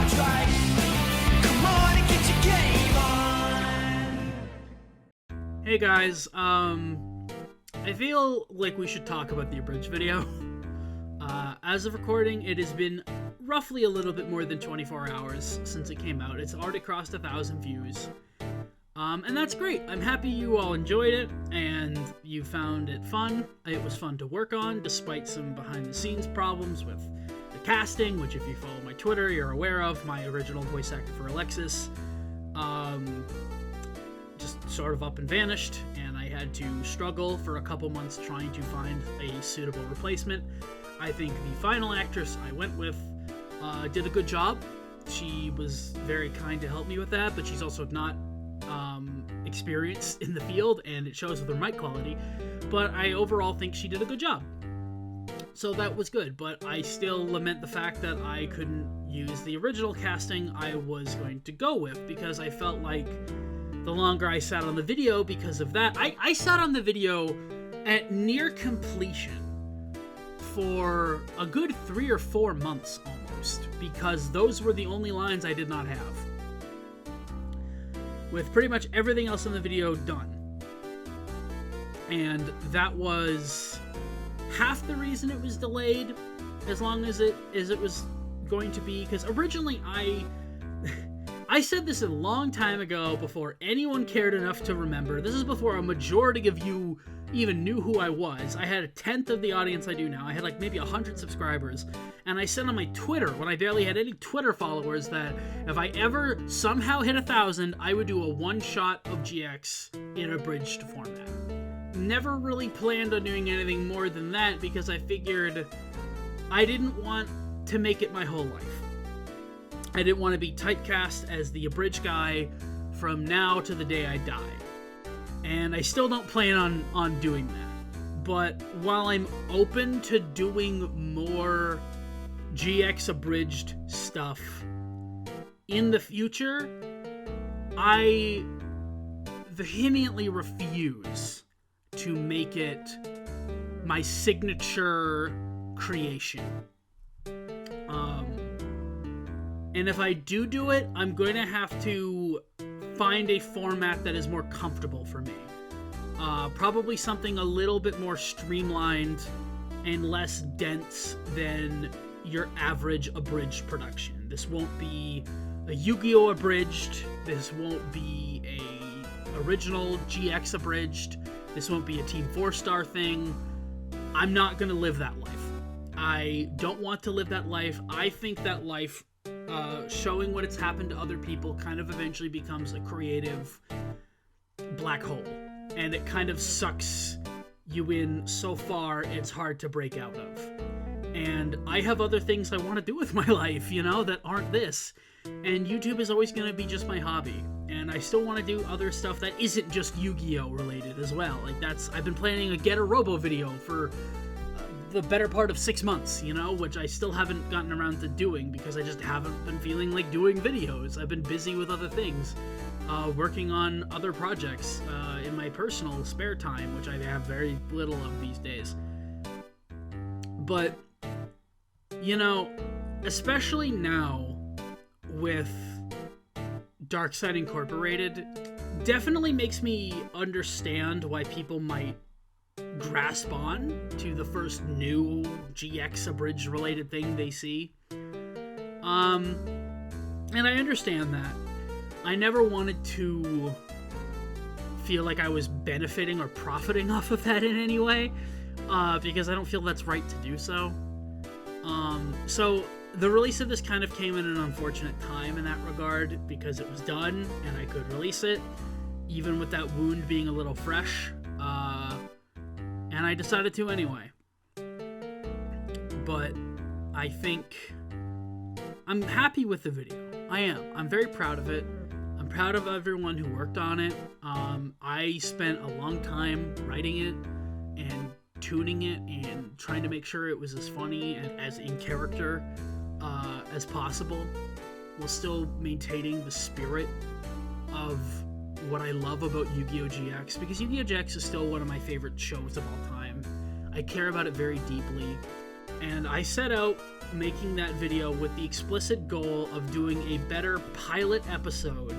cards right. Come on and get your game on. Hey guys, I feel like we should talk about the Abridged video. As of recording, it has been roughly a little bit more than 24 hours since it came out. It's already crossed 1,000 views. And that's great. I'm happy you all enjoyed it, and you found it fun. It was fun to work on, despite some behind-the-scenes problems with the casting, which if you follow my Twitter, you're aware of. My original voice actor for Alexis just sort of up and vanished, and I had to struggle for a couple months trying to find a suitable replacement. I think the final actress I went with did a good job. She was very kind to help me with that, but she's also not experienced in the field, and it shows with her mic quality. But I overall think she did a good job. So that was good, but I still lament the fact that I couldn't use the original casting I was going to go with, because I felt like the longer I sat on the video because of that, I sat on the video at near completion for a good 3 or 4 months almost, because those were the only lines I did not have, with pretty much everything else in the video done. And that was half the reason it was delayed as long as it was going to be, because originally I said this a long time ago, before anyone cared enough to remember. This is before a majority of you even knew who I was. I had 1/10 of the audience I do now. I had like maybe 100 subscribers. And I said on my Twitter, when I barely had any Twitter followers, that if I ever somehow hit 1,000, I would do a one-shot of GX in abridged format. Never really planned on doing anything more than that, because I figured I didn't want to make it my whole life. I didn't want to be typecast as the abridged guy from now to the day I die. And I still don't plan on doing that. But while I'm open to doing more GX Abridged stuff in the future, I vehemently refuse to make it my signature creation. And if I do it, I'm going to have to find a format that is more comfortable for me. Probably something a little bit more streamlined and less dense than your average abridged production. This won't be a Yu-Gi-Oh! Abridged. This won't be a original GX Abridged. This won't be a Team 4-star thing. I'm not going to live that life. I don't want to live that life. I think that life, showing what has happened to other people, kind of eventually becomes a creative black hole. And it kind of sucks you in so far it's hard to break out of. And I have other things I want to do with my life, that aren't this. And YouTube is always going to be just my hobby. And I still want to do other stuff that isn't just Yu-Gi-Oh! Related as well. I've been planning a Get a Robo video for the better part of 6 months, which I still haven't gotten around to doing because I just haven't been feeling like doing videos. I've been busy with other things, working on other projects in my personal spare time, which I have very little of these days. But, especially now with Dark Side Incorporated, definitely makes me understand why people might grasp on to the first new GX Abridged related thing they see. And I understand that. I never wanted to feel like I was benefiting or profiting off of that in any way, because I don't feel that's right to do so. So the release of this kind of came in an unfortunate time in that regard, because it was done and I could release it, even with that wound being a little fresh. And I decided to anyway. But I think I'm happy with the video. I am. I'm very proud of it. I'm proud of everyone who worked on it. I spent a long time writing it and tuning it and trying to make sure it was as funny and as in character as possible, while still maintaining the spirit of what I love about Yu-Gi-Oh! GX, because Yu-Gi-Oh! GX is still one of my favorite shows of all time. I care about it very deeply. And I set out making that video with the explicit goal of doing a better pilot episode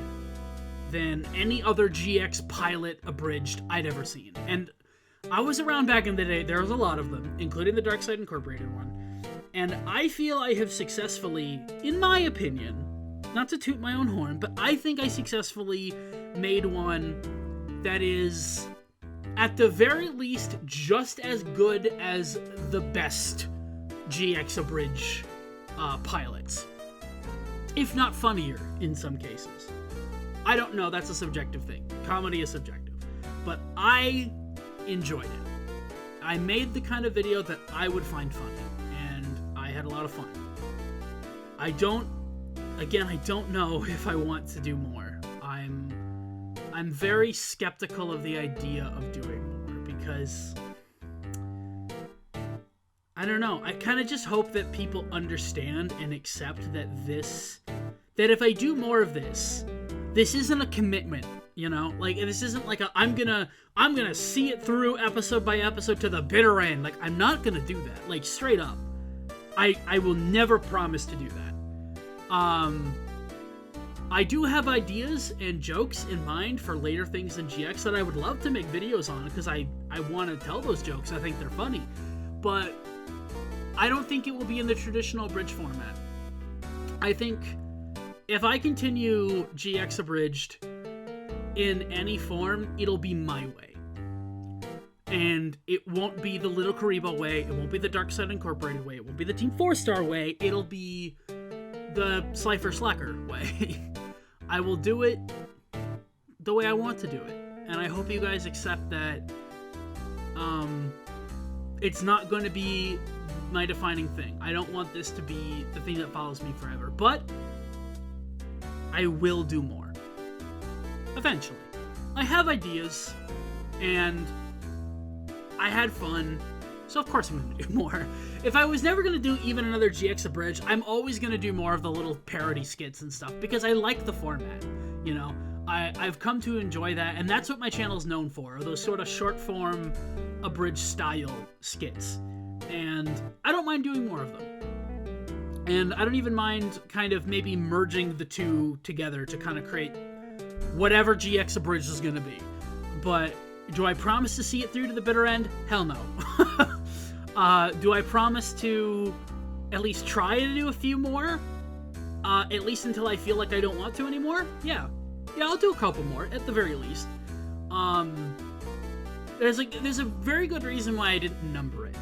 than any other GX pilot abridged I'd ever seen. And I was around back in the day, there was a lot of them, including the Dark Side Incorporated one. And I feel I have successfully, in my opinion, not to toot my own horn, but I think I successfully made one that is, at the very least, just as good as the best GX Abridged pilots. If not funnier, in some cases. I don't know, that's a subjective thing. Comedy is subjective. But I enjoyed it. I made the kind of video that I would find funny, and I had a lot of fun. I don't know if I want to do more. I'm very skeptical of the idea of doing more, because I don't know. I kind of just hope that people understand and accept that if I do more of this isn't a commitment, you know? Like, this isn't like I'm gonna see it through episode by episode to the bitter end. Like, I'm not gonna do that. Like, straight up. I will never promise to do that. I do have ideas and jokes in mind for later things in GX that I would love to make videos on, because I want to tell those jokes. I think they're funny. But I don't think it will be in the traditional abridged format. I think if I continue GX Abridged in any form, it'll be my way. And it won't be the Little Karibo way, it won't be the Dark Side Incorporated way, it won't be the Team 4-Star way, it'll be the TheSliferSlacker way. I will do it the way I want to do it. And I hope you guys accept that it's not going to be my defining thing. I don't want this to be the thing that follows me forever. But I will do more. Eventually. I have ideas, and I had fun, so of course I'm going to do more. If I was never going to do even another GX Abridged, I'm always going to do more of the little parody skits and stuff, because I like the format, you know? I've come to enjoy that, and that's what my channel's known for, are those sort of short-form, abridged style skits. And I don't mind doing more of them. And I don't even mind kind of maybe merging the two together to kind of create whatever GX Abridged is going to be. But do I promise to see it through to the bitter end? Hell no. Do I promise to at least try to do a few more? At least until I feel like I don't want to anymore? Yeah. Yeah, I'll do a couple more, at the very least. There's a very good reason why I didn't number it.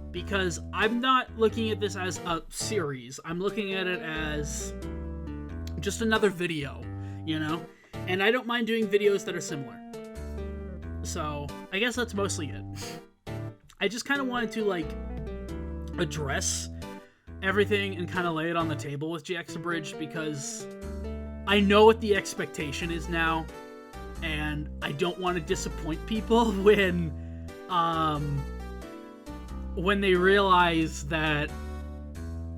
Because I'm not looking at this as a series. I'm looking at it as just another video, you know? And I don't mind doing videos that are similar. So, I guess that's mostly it. I just kind of wanted to, like, address everything and kind of lay it on the table with GX Abridged, because I know what the expectation is now, and I don't want to disappoint people when they realize that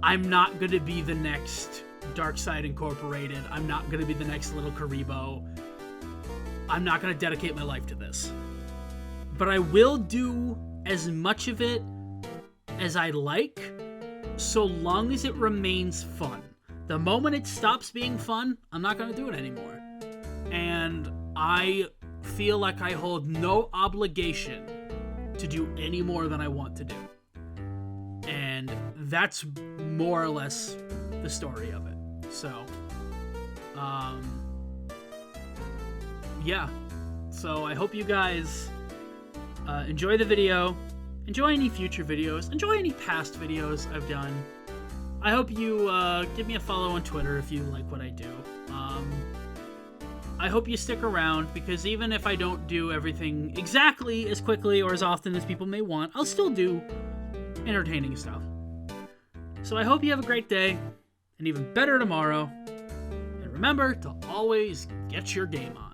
I'm not going to be the next Dark Side Incorporated. I'm not going to be the next Little Karibo. I'm not going to dedicate my life to this. But I will do as much of it as I like, so long as it remains fun. The moment it stops being fun, I'm not going to do it anymore. And I feel like I hold no obligation to do any more than I want to do. And that's more or less the story of it. So, yeah. So I hope you guys enjoy the video, enjoy any future videos, enjoy any past videos I've done. I hope you give me a follow on Twitter if you like what I do. I hope you stick around, because even if I don't do everything exactly as quickly or as often as people may want, I'll still do entertaining stuff. So I hope you have a great day, and even better tomorrow. And remember to always get your game on.